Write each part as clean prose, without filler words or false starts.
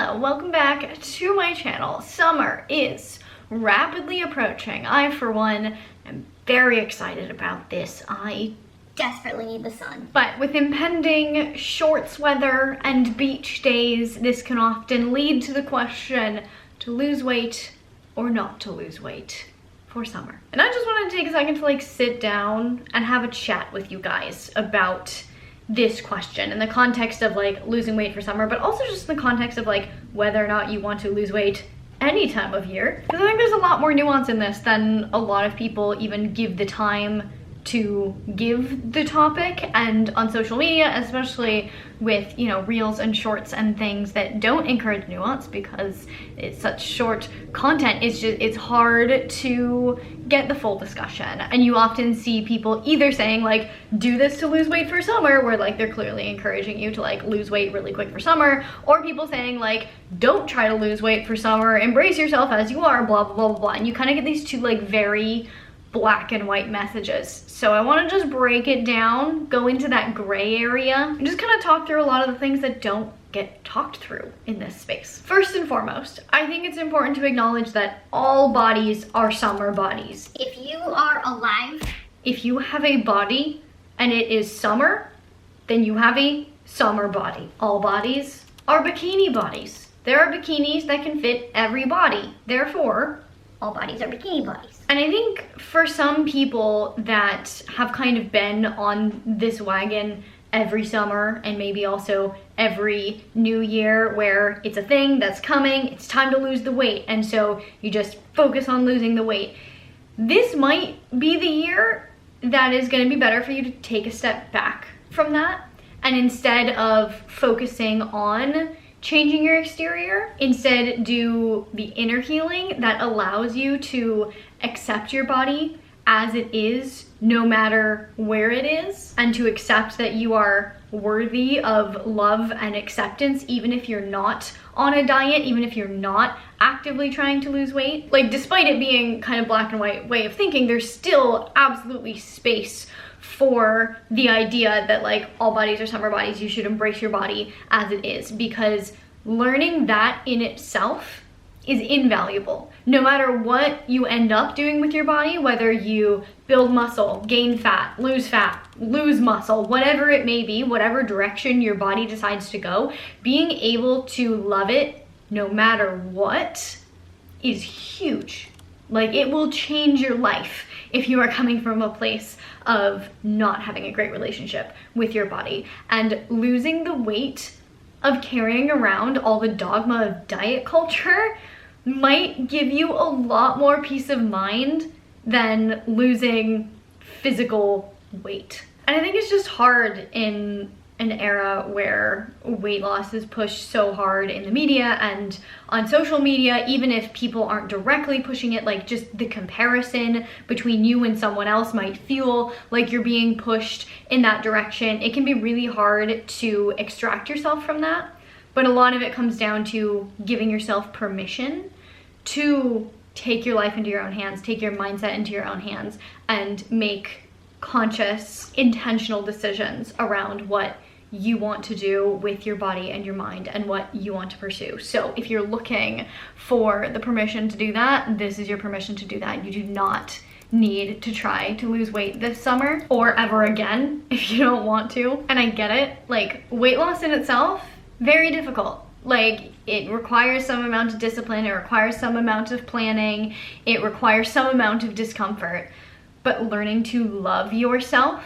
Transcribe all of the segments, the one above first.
Hello, welcome back to my channel. Summer is rapidly approaching. I, for one, am very excited about this. I desperately need the sun. But with impending shorts weather and beach days, this can often lead to the question to lose weight or not to lose weight for summer. And I just wanted to take a second to like sit down and have a chat with you guys about this question in the context of like losing weight for summer, but also just in the context of like whether or not you want to lose weight any time of year. Because I think there's a lot more nuance in this than a lot of people even give the time to give the topic. And on social media, especially with, you know, reels and shorts and things that don't encourage nuance because it's such short content, it's hard to get the full discussion. And you often see people either saying like, do this to lose weight for summer, where like they're clearly encouraging you to like lose weight really quick for summer, or people saying like, don't try to lose weight for summer, embrace yourself as you are, blah, blah, blah, blah, blah. And you kind of get these two like very black and white messages. So I want to just break it down, go into that gray area, and just kind of talk through a lot of the things that don't get talked through in this space. First and foremost, I think it's important to acknowledge that all bodies are summer bodies. If you are alive, if you have a body and it is summer, then you have a summer body. All bodies are bikini bodies. There are bikinis that can fit every body. Therefore, all bodies are bikini bodies. And I think for some people that have kind of been on this wagon every summer and maybe also every new year where it's a thing that's coming, it's time to lose the weight, and so you just focus on losing the weight, this might be the year that is going to be better for you to take a step back from that, and instead of focusing on changing your exterior, instead do the inner healing that allows you to accept your body as it is, no matter where it is, and to accept that you are worthy of love and acceptance even if you're not on a diet, even if you're not actively trying to lose weight. Like, despite it being kind of black and white way of thinking, there's still absolutely space for the idea that like all bodies are summer bodies. You should embrace your body as it is, because learning that in itself is invaluable. No matter what you end up doing with your body, whether you build muscle, gain fat, lose muscle, whatever it may be, whatever direction your body decides to go, being able to love it no matter what is huge. Like, it will change your life if you are coming from a place of not having a great relationship with your body. And losing the weight of carrying around all the dogma of diet culture might give you a lot more peace of mind than losing physical weight. And I think it's just hard in an era where weight loss is pushed so hard in the media and on social media, even if people aren't directly pushing it, like just the comparison between you and someone else might feel like you're being pushed in that direction. It can be really hard to extract yourself from that, but a lot of it comes down to giving yourself permission to take your life into your own hands, take your mindset into your own hands, and make conscious, intentional decisions around what you want to do with your body and your mind and what you want to pursue. So if you're looking for the permission to do that, this is your permission to do that. You do not need to try to lose weight this summer or ever again if you don't want to. And I get it, like, weight loss in itself, very difficult. Like, it requires some amount of discipline, it requires some amount of planning, it requires some amount of discomfort, but learning to love yourself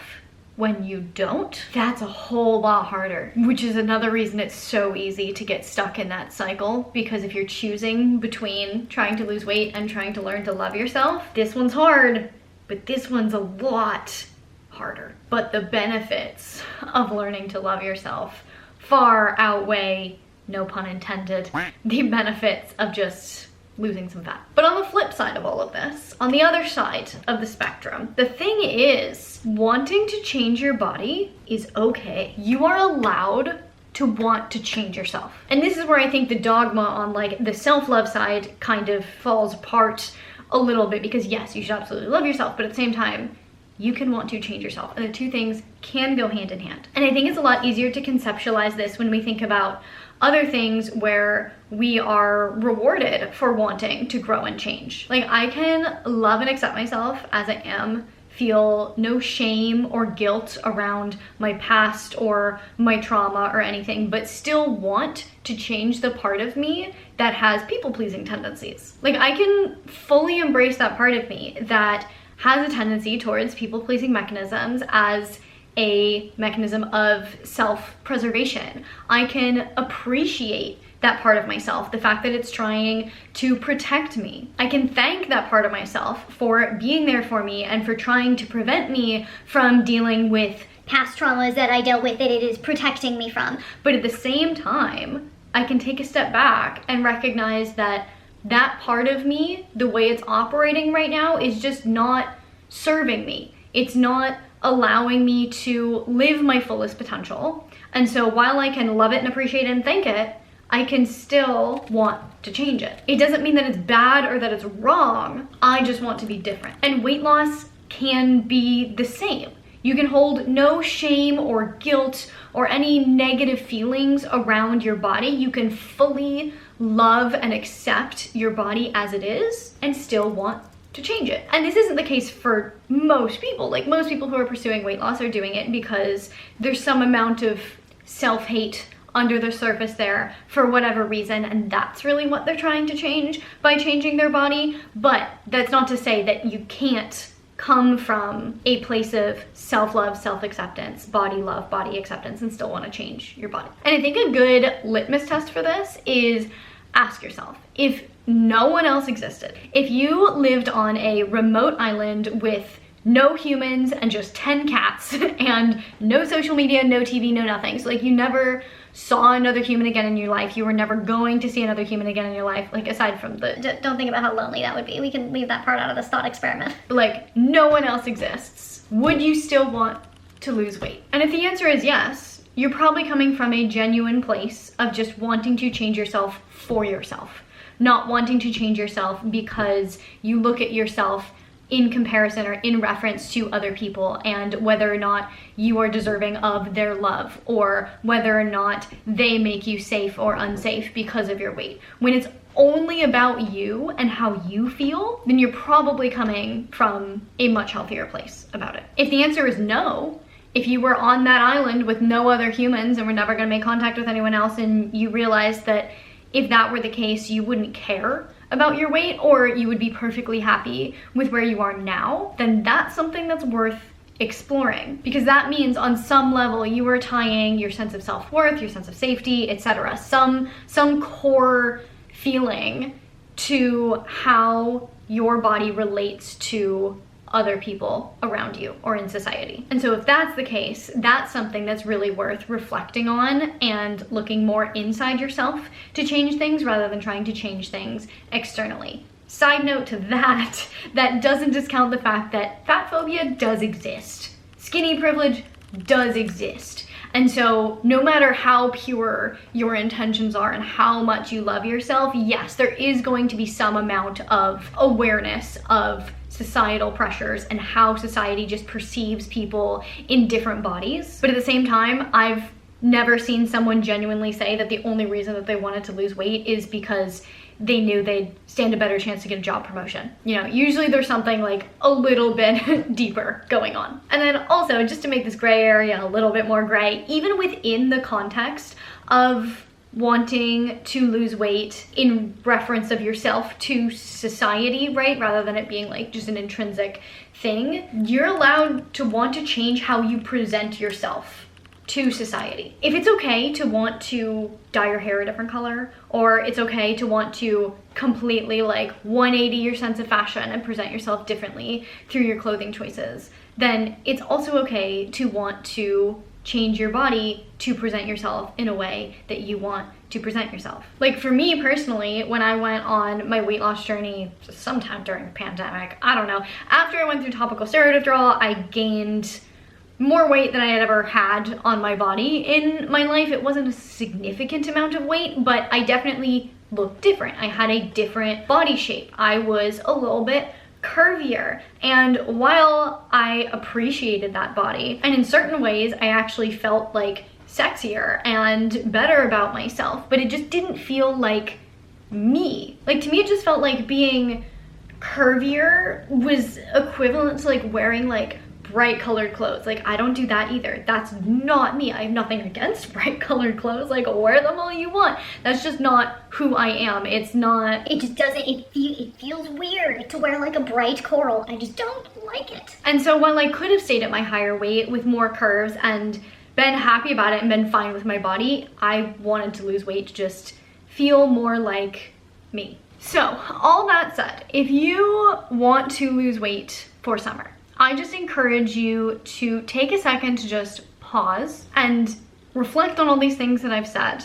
when you don't, that's a whole lot harder, which is another reason it's so easy to get stuck in that cycle. Because if you're choosing between trying to lose weight and trying to learn to love yourself, this one's hard, but this one's a lot harder. But the benefits of learning to love yourself far outweigh, no pun intended, the benefits of just losing some fat. But on the flip side of all of this, on the other side of the spectrum, the thing is, wanting to change your body is okay. You are allowed to want to change yourself. And this is where I think the dogma on like the self-love side kind of falls apart a little bit, because yes, you should absolutely love yourself, but at the same time, you can want to change yourself, and the two things can go hand in hand. And I think it's a lot easier to conceptualize this when we think about other things where we are rewarded for wanting to grow and change. Like, I can love and accept myself as I am, feel no shame or guilt around my past or my trauma or anything, but still want to change the part of me that has people-pleasing tendencies. Like, I can fully embrace that part of me that has a tendency towards people-pleasing mechanisms as a mechanism of self-preservation. I can appreciate that part of myself, the fact that it's trying to protect me. I can thank that part of myself for being there for me and for trying to prevent me from dealing with past traumas that I dealt with that it is protecting me from. But at the same time, I can take a step back and recognize that that part of me, the way it's operating right now, is just not serving me. It's not allowing me to live my fullest potential. And so while I can love it and appreciate it and thank it, I can still want to change it. It doesn't mean that it's bad or that it's wrong. I just want to be different. And weight loss can be the same. You can hold no shame or guilt or any negative feelings around your body. You can fully love and accept your body as it is and still want to change it. And this isn't the case for most people. Like, most people who are pursuing weight loss are doing it because there's some amount of self-hate under the surface there for whatever reason, and that's really what they're trying to change by changing their body. But that's not to say that you can't come from a place of self-love, self-acceptance, body love, body acceptance, and still want to change your body. And I think a good litmus test for this is ask yourself, if no one else existed, if you lived on a remote island with no humans and just 10 cats and no social media, no TV, no nothing, so like you never saw another human again in your life, you were never going to see another human again in your life, like aside from the Don't think about how lonely that would be. We can leave that part out of this thought experiment. like no one else exists, would you still want to lose weight? And if the answer is yes, you're probably coming from a genuine place of just wanting to change yourself for yourself, not wanting to change yourself because you look at yourself in comparison or in reference to other people and whether or not you are deserving of their love or whether or not they make you safe or unsafe because of your weight. When it's only about you and how you feel, then you're probably coming from a much healthier place about it. If the answer is no, if you were on that island with no other humans and were never going to make contact with anyone else, and you realized that if that were the case, you wouldn't care about your weight or you would be perfectly happy with where you are now, then that's something that's worth exploring, because that means on some level you are tying your sense of self-worth, your sense of safety, etc., some core feeling to how your body relates to other people around you or in society. And so if that's the case, that's something that's really worth reflecting on and looking more inside yourself to change things rather than trying to change things externally. Side note to that, that doesn't discount the fact that fat phobia does exist. Skinny privilege does exist. And so no matter how pure your intentions are and how much you love yourself, yes, there is going to be some amount of awareness of societal pressures and how society just perceives people in different bodies. But at the same time, I've never seen someone genuinely say that the only reason that they wanted to lose weight is because they knew they'd stand a better chance to get a job promotion. You know, usually there's something like a little bit deeper going on. And then also, just to make this gray area a little bit more gray, even within the context of wanting to lose weight in reference of yourself to society, right? Rather than it being like just an intrinsic thing, you're allowed to want to change how you present yourself to society. If it's okay to want to dye your hair a different color, or it's okay to want to completely like 180 your sense of fashion and present yourself differently through your clothing choices, then it's also okay to want to change your body to present yourself in a way that you want to present yourself. Like for me personally, when I went on my weight loss journey sometime during the pandemic, I don't know, after I went through topical steroid withdrawal, I gained more weight than I had ever had on my body in my life. It wasn't a significant amount of weight, but I definitely looked different. I had a different body shape. I was a little bit curvier, and while I appreciated that body, and in certain ways I actually felt like sexier and better about myself, but it just didn't feel like me. Like, to me, it just felt like being curvier was equivalent to like wearing like bright colored clothes. Like, I don't do that either. That's not me. I have nothing against bright colored clothes. Like, wear them all you want. That's just not who I am. It's not. It just doesn't, it feels weird to wear like a bright coral. I just don't like it. And so while I could have stayed at my higher weight with more curves and been happy about it and been fine with my body, I wanted to lose weight to just feel more like me. So all that said, if you want to lose weight for summer, I just encourage you to take a second to just pause and reflect on all these things that I've said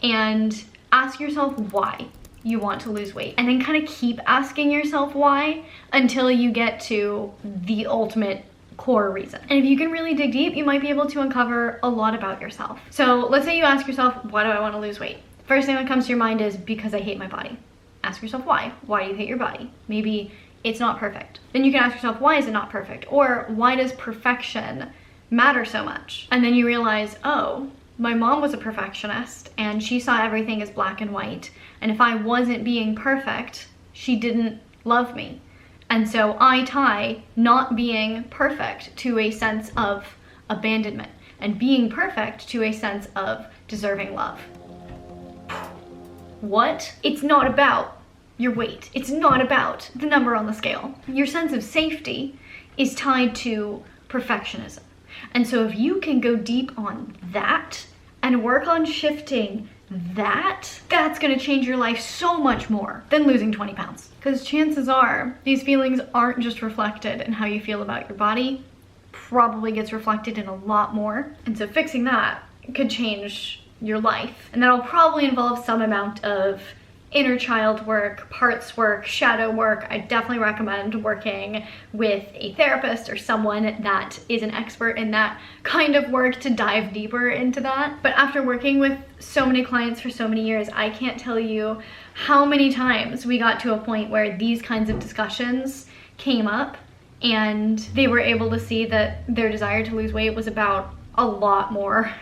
and ask yourself why you want to lose weight, and then kind of keep asking yourself why until you get to the ultimate core reason. And if you can really dig deep, you might be able to uncover a lot about yourself. So let's say you ask yourself, why do I want to lose weight? First thing that comes to your mind is because I hate my body. Ask yourself why. Why do you hate your body? Maybe it's not perfect. Then you can ask yourself, why is it not perfect? Or why does perfection matter so much? And then you realize, oh, my mom was a perfectionist and she saw everything as black and white. And if I wasn't being perfect, she didn't love me. And so I tie not being perfect to a sense of abandonment and being perfect to a sense of deserving love. What? It's not about your weight. It's not about the number on the scale. Your sense of safety is tied to perfectionism. And so if you can go deep on that and work on shifting that's gonna change your life so much more than losing 20 pounds. Because chances are these feelings aren't just reflected in how you feel about your body, probably gets reflected in a lot more. And so fixing that could change your life. And that'll probably involve some amount of inner child work, parts work, shadow work. I definitely recommend working with a therapist or someone that is an expert in that kind of work to dive deeper into that. But after working with so many clients for so many years, I can't tell you how many times we got to a point where these kinds of discussions came up and they were able to see that their desire to lose weight was about a lot more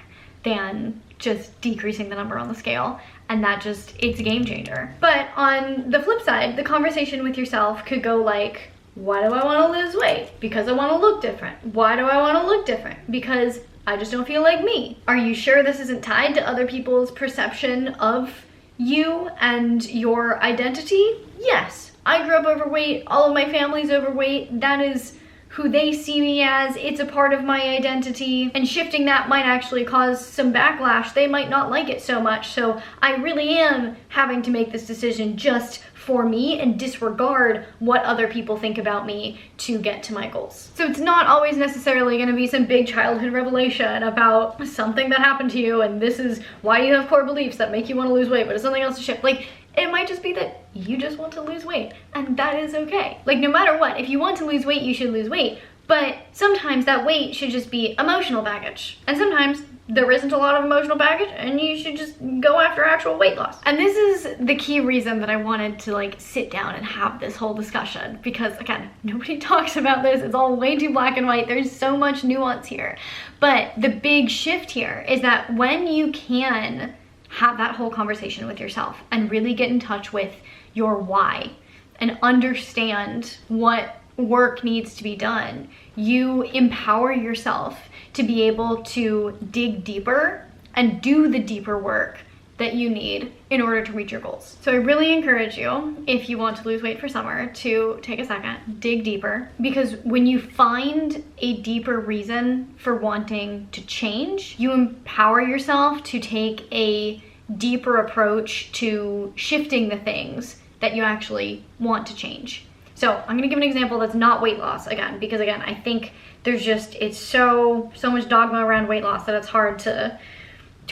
than just decreasing the number on the scale. And that just, it's a game changer. But on the flip side, the conversation with yourself could go like, why do I want to lose weight? Because I want to look different. Why do I want to look different? Because I just don't feel like me. Are you sure this isn't tied to other people's perception of you and your identity? Yes. I grew up overweight. All of my family's overweight. That is who they see me as. It's a part of my identity, and shifting that might actually cause some backlash. They might not like it so much, so I really am having to make this decision just for me and disregard what other people think about me to get to my goals. So it's not always necessarily going to be some big childhood revelation about something that happened to you and this is why you have core beliefs that make you want to lose weight, but it's something else to shift. Like, it might just be that you just want to lose weight, and that is okay. Like, no matter what, if you want to lose weight, you should lose weight. But sometimes that weight should just be emotional baggage. And sometimes there isn't a lot of emotional baggage and you should just go after actual weight loss. And this is the key reason that I wanted to like sit down and have this whole discussion, because again, nobody talks about this. It's all way too black and white. There's so much nuance here. But the big shift here is that when you can have that whole conversation with yourself and really get in touch with your why and understand what work needs to be done, you empower yourself to be able to dig deeper and do the deeper work that you need in order to reach your goals. So I really encourage you, if you want to lose weight for summer, to take a second, dig deeper, because when you find a deeper reason for wanting to change, you empower yourself to take a deeper approach to shifting the things that you actually want to change. So I'm gonna give an example that's not weight loss again, because again, I think there's just, it's so much dogma around weight loss that it's hard to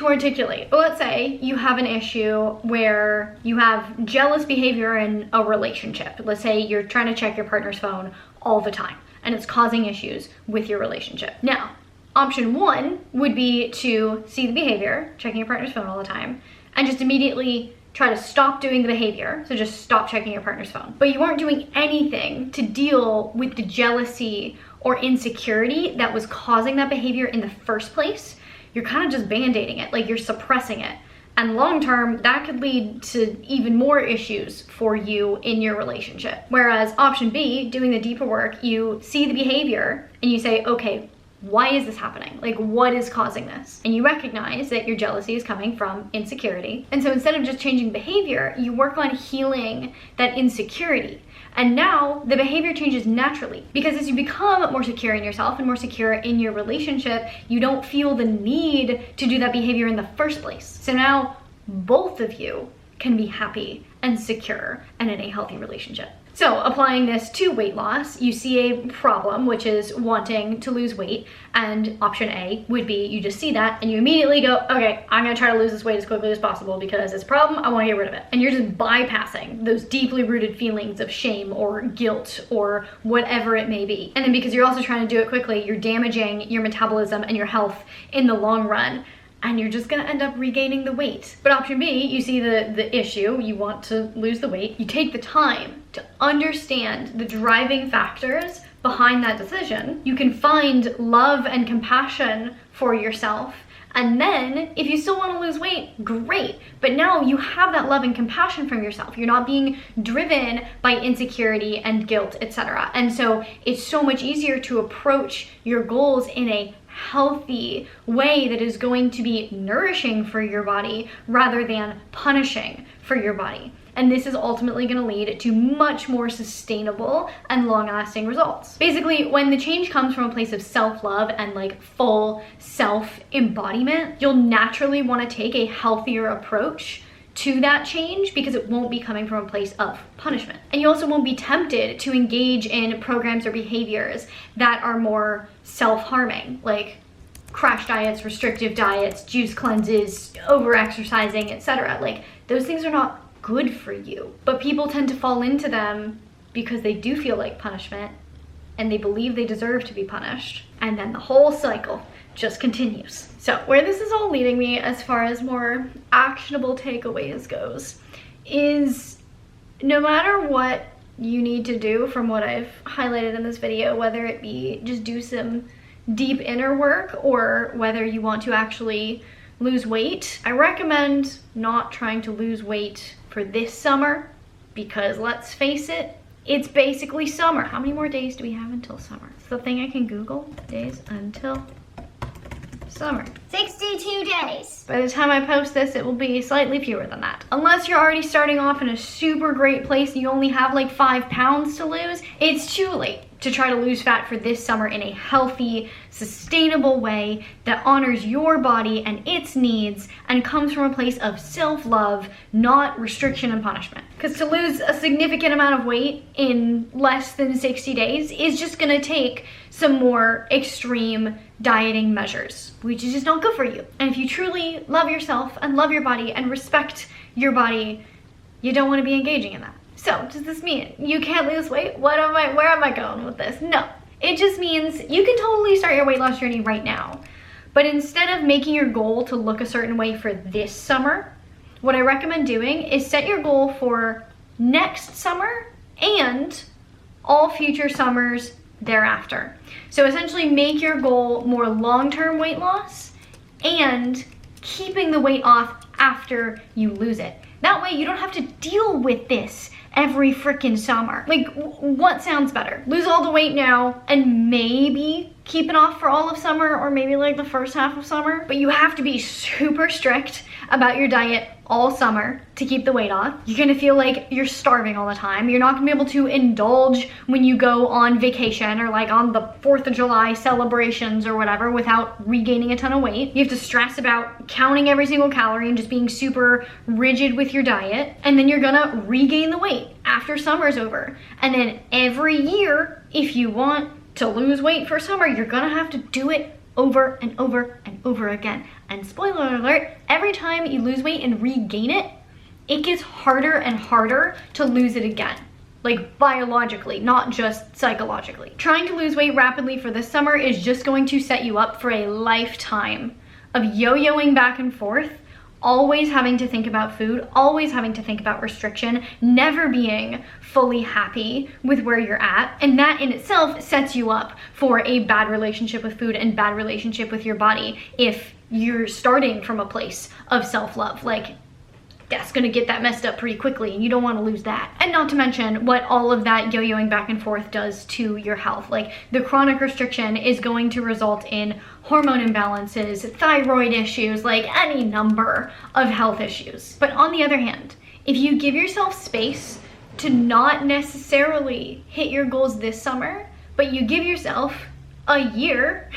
articulate. But let's say you have an issue where you have jealous behavior in a relationship. Let's say you're trying to check your partner's phone all the time and it's causing issues with your relationship. Now, option one would be to see the behavior, checking your partner's phone all the time, and just immediately try to stop doing the behavior. So just stop checking your partner's phone. But you weren't doing anything to deal with the jealousy or insecurity that was causing that behavior in the first place. you're kind of just band-aiding it, like you're suppressing it. And long term, that could lead to even more issues for you in your relationship. Whereas option B, doing the deeper work, you see the behavior and you say, okay, why is this happening? Like, what is causing this? And you recognize that your jealousy is coming from insecurity. And so instead of just changing behavior, you work on healing that insecurity. And now the behavior changes naturally, because as you become more secure in yourself and more secure in your relationship, you don't feel the need to do that behavior in the first place. So now both of you can be happy and secure and in a healthy relationship. So applying this to weight loss, you see a problem, which is wanting to lose weight, and option A would be you just see that and you immediately go, okay, I'm gonna try to lose this weight as quickly as possible because it's a problem, I wanna get rid of it. And you're just bypassing those deeply rooted feelings of shame or guilt or whatever it may be. And then because you're also trying to do it quickly, you're damaging your metabolism and your health in the long run, and you're just gonna end up regaining the weight. But option B, you see the issue, you want to lose the weight, you take the time to understand the driving factors behind that decision. You can find love and compassion for yourself. And then if you still wanna lose weight, great. But now you have that love and compassion from yourself. You're not being driven by insecurity and guilt, etc. And so it's so much easier to approach your goals in a healthy way that is going to be nourishing for your body rather than punishing for your body. And this is ultimately going to lead to much more sustainable and long-lasting results. Basically, when the change comes from a place of self-love and like full self-embodiment, you'll naturally want to take a healthier approach to that change because it won't be coming from a place of punishment. And you also won't be tempted to engage in programs or behaviors that are more self-harming, like crash diets, restrictive diets, juice cleanses, over-exercising, etc. Like, those things are not good for you. But people tend to fall into them because they do feel like punishment and they believe they deserve to be punished. And then the whole cycle just continues. So where this is all leading me as far as more actionable takeaways goes is no matter what you need to do from what I've highlighted in this video, whether it be just do some deep inner work or whether you want to actually lose weight, I recommend not trying to lose weight for this summer because let's face it, it's basically summer. How many more days do we have until summer? It's the thing I can Google, days until summer. 62 days. By the time I post this, it will be slightly fewer than that. Unless you're already starting off in a super great place and you only have like 5 pounds to lose, it's too late to try to lose fat for this summer in a healthy, sustainable way that honors your body and its needs and comes from a place of self-love, not restriction and punishment. Because to lose a significant amount of weight in less than 60 days is just gonna take some more extreme dieting measures, which is just not good for you. And if you truly love yourself and love your body and respect your body, you don't want to be engaging in that. So does this mean you can't lose weight? Where am I going with this? No, it just means you can totally start your weight loss journey right now. But instead of making your goal to look a certain way for this summer, what I recommend doing is set your goal for next summer and all future summers thereafter. So essentially make your goal more long-term weight loss and keeping the weight off after you lose it. That way you don't have to deal with this every freaking summer. Like, what sounds better? Lose all the weight now and maybe keep it off for all of summer or maybe like the first half of summer, but you have to be super strict about your diet all summer to keep the weight off. You're gonna feel like you're starving all the time. You're not gonna be able to indulge when you go on vacation or like on the 4th of July celebrations or whatever without regaining a ton of weight. You have to stress about counting every single calorie and just being super rigid with your diet. And then you're gonna regain the weight after summer's over. And then every year, if you want to lose weight for summer, you're gonna have to do it over and over and over again. And spoiler alert, every time you lose weight and regain it, it gets harder and harder to lose it again. Like biologically, not just psychologically. Trying to lose weight rapidly for this summer is just going to set you up for a lifetime of yo-yoing back and forth, always having to think about food, always having to think about restriction, never being fully happy with where you're at. And that in itself sets you up for a bad relationship with food and bad relationship with your body if you're starting from a place of self-love. Like, that's gonna get that messed up pretty quickly, and you don't want to lose that. And not to mention what all of that yo-yoing back and forth does to your health. Like, the chronic restriction is going to result in hormone imbalances, thyroid issues, like any number of health issues. But on the other hand, if you give yourself space to not necessarily hit your goals this summer, but you give yourself a year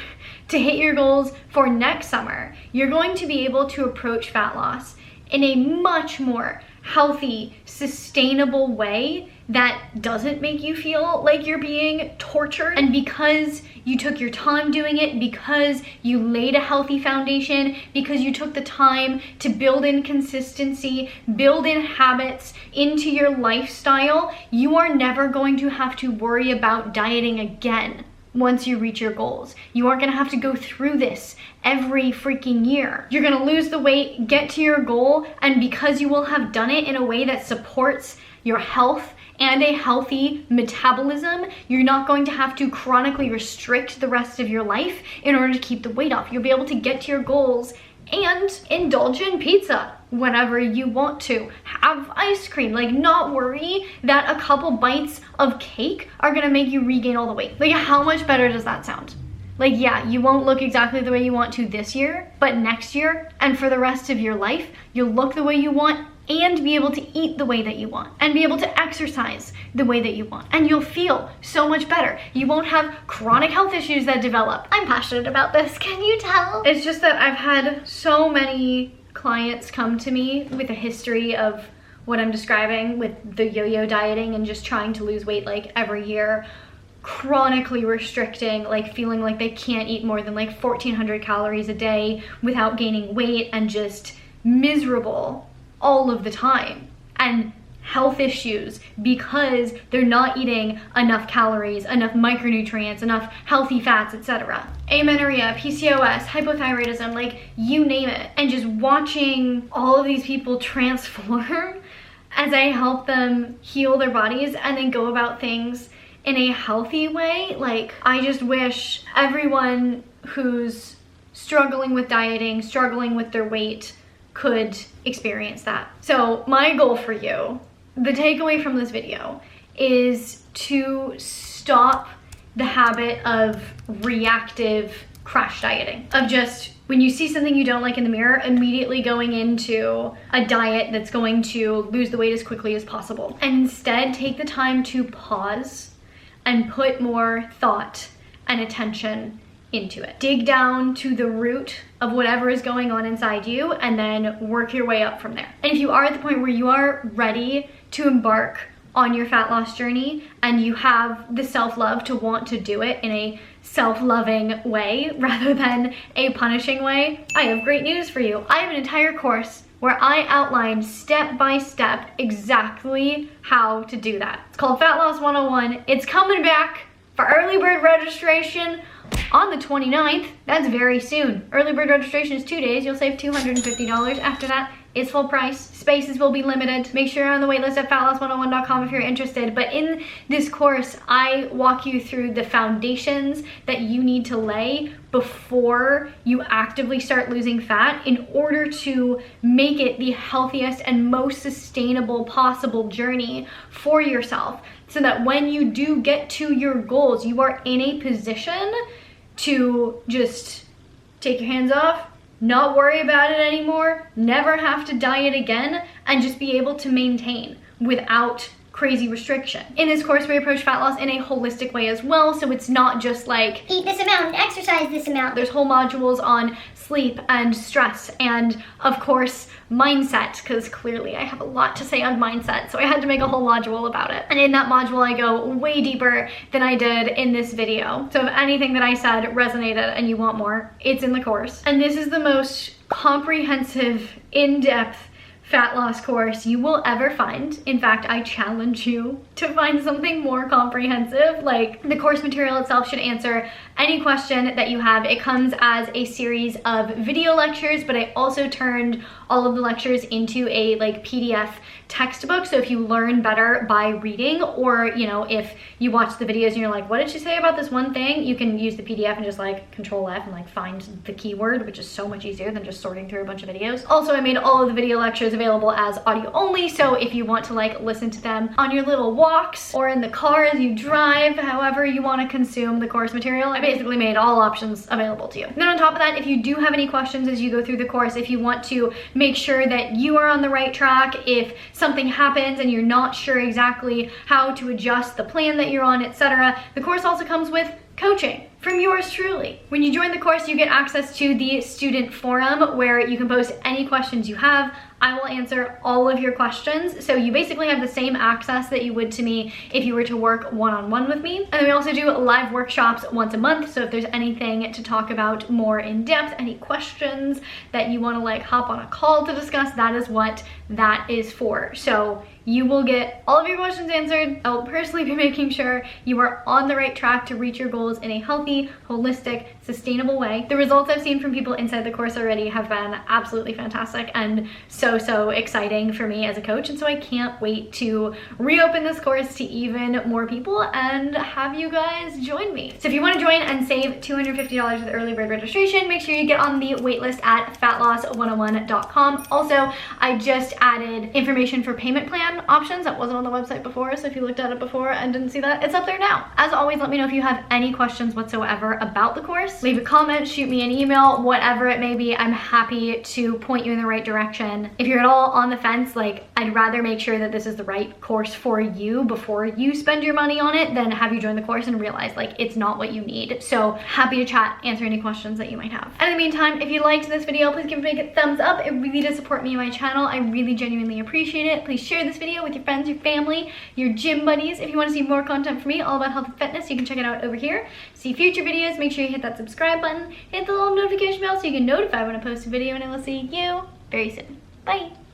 to hit your goals for next summer, you're going to be able to approach fat loss in a much more healthy, sustainable way that doesn't make you feel like you're being tortured. And because you took your time doing it, because you laid a healthy foundation, because you took the time to build in consistency, build in habits into your lifestyle, you are never going to have to worry about dieting again. Once you reach your goals, you aren't gonna have to go through this every freaking year. You're gonna lose the weight, get to your goal, and because you will have done it in a way that supports your health and a healthy metabolism, you're not going to have to chronically restrict the rest of your life in order to keep the weight off. You'll be able to get to your goals and indulge in pizza whenever you want to. Have ice cream, like, not worry that a couple bites of cake are gonna make you regain all the weight. Like, how much better does that sound? Like, yeah, you won't look exactly the way you want to this year, but next year and for the rest of your life, you'll look the way you want and be able to eat the way that you want and be able to exercise the way that you want. And you'll feel so much better. You won't have chronic health issues that develop. I'm passionate about this, can you tell? It's just that I've had so many clients come to me with a history of what I'm describing with the yo-yo dieting and just trying to lose weight like every year, chronically restricting, like feeling like they can't eat more than like 1,400 calories a day without gaining weight, and just miserable all of the time, and health issues because they're not eating enough calories, enough micronutrients, enough healthy fats, etc. Amenorrhea, PCOS, hypothyroidism, like, you name it. And just watching all of these people transform as I help them heal their bodies and then go about things in a healthy way. Like, I just wish everyone who's struggling with dieting, struggling with their weight, could experience that. So my goal for you, the takeaway from this video, is to stop the habit of reactive crash dieting, of just when you see something you don't like in the mirror, immediately going into a diet that's going to lose the weight as quickly as possible. And instead take the time to pause and put more thought and attention into it. Dig down to the root of whatever is going on inside you and then work your way up from there. And if you are at the point where you are ready to embark on your fat loss journey and you have the self-love to want to do it in a self-loving way rather than a punishing way, I have great news for you. I have an entire course where I outline step by step exactly how to do that. It's called Fat Loss 101. It's coming back for early bird registration on the 29th. That's very soon. Early bird registration is 2 days. You'll save $250. After that, it's full price. Spaces will be limited. Make sure you're on the waitlist at fatloss101.com if you're interested. But in this course, I walk you through the foundations that you need to lay before you actively start losing fat in order to make it the healthiest and most sustainable possible journey for yourself, so that when you do get to your goals, you are in a position to just take your hands off, not worry about it anymore, never have to diet again, and just be able to maintain without crazy restriction. In this course, we approach fat loss in a holistic way as well, so it's not just like eat this amount, exercise this amount. There's whole modules on sleep and stress and, of course, mindset, because clearly I have a lot to say on mindset, so I had to make a whole module about it. And in that module, I go way deeper than I did in this video. So if anything that I said resonated and you want more, it's in the course. And this is the most comprehensive, in-depth fat loss course you will ever find. In fact, I challenge you to find something more comprehensive. Like, the course material itself should answer any question that you have. It comes as a series of video lectures, but I also turned all of the lectures into a like PDF textbook. So if you learn better by reading, or you know, if you watch the videos and you're like, what did she say about this one thing? You can use the PDF and just like Control F and like find the keyword, which is so much easier than just sorting through a bunch of videos. Also, I made all of the video lectures available as audio only. So if you want to like listen to them on your little walks or in the car as you drive, however you want to consume the course material, I basically made all options available to you. And then on top of that, if you do have any questions as you go through the course, if you want to make sure that you are on the right track, if something happens and you're not sure exactly how to adjust the plan that you're on, etc., the course also comes with coaching from yours truly. When you join the course, you get access to the student forum where you can post any questions you have. I will answer all of your questions. So you basically have the same access that you would to me if you were to work one-on-one with me. And then we also do live workshops once a month. So if there's anything to talk about more in depth, any questions that you want to like hop on a call to discuss, that is what that is for. So you will get all of your questions answered. I will personally be making sure you are on the right track to reach your goals in a healthy, holistic, sustainable way. The results I've seen from people inside the course already have been absolutely fantastic and so exciting for me as a coach. And so I can't wait to reopen this course to even more people and have you guys join me. So if you want to join and save $250 with early bird registration, make sure you get on the waitlist at fatloss101.com. Also, I just added information for payment plan options that wasn't on the website before. So if you looked at it before and didn't see that, it's up there now. As always, let me know if you have any questions whatsoever about the course. Leave a comment, shoot me an email, whatever it may be. I'm happy to point you in the right direction. If you're at all on the fence, like, I'd rather make sure that this is the right course for you before you spend your money on it than have you join the course and realize like it's not what you need. So happy to chat, answer any questions that you might have. And in the meantime, if you liked this video, please give it a big thumbs up. It really does support me and my channel. I really genuinely appreciate it. Please share this video with your friends, your family, your gym buddies. If you want to see more content from me all about health and fitness, you can check it out over here. See future videos, make sure you hit that subscribe button, hit the little notification bell so you get notified when I post a video, and I will see you very soon. Bye.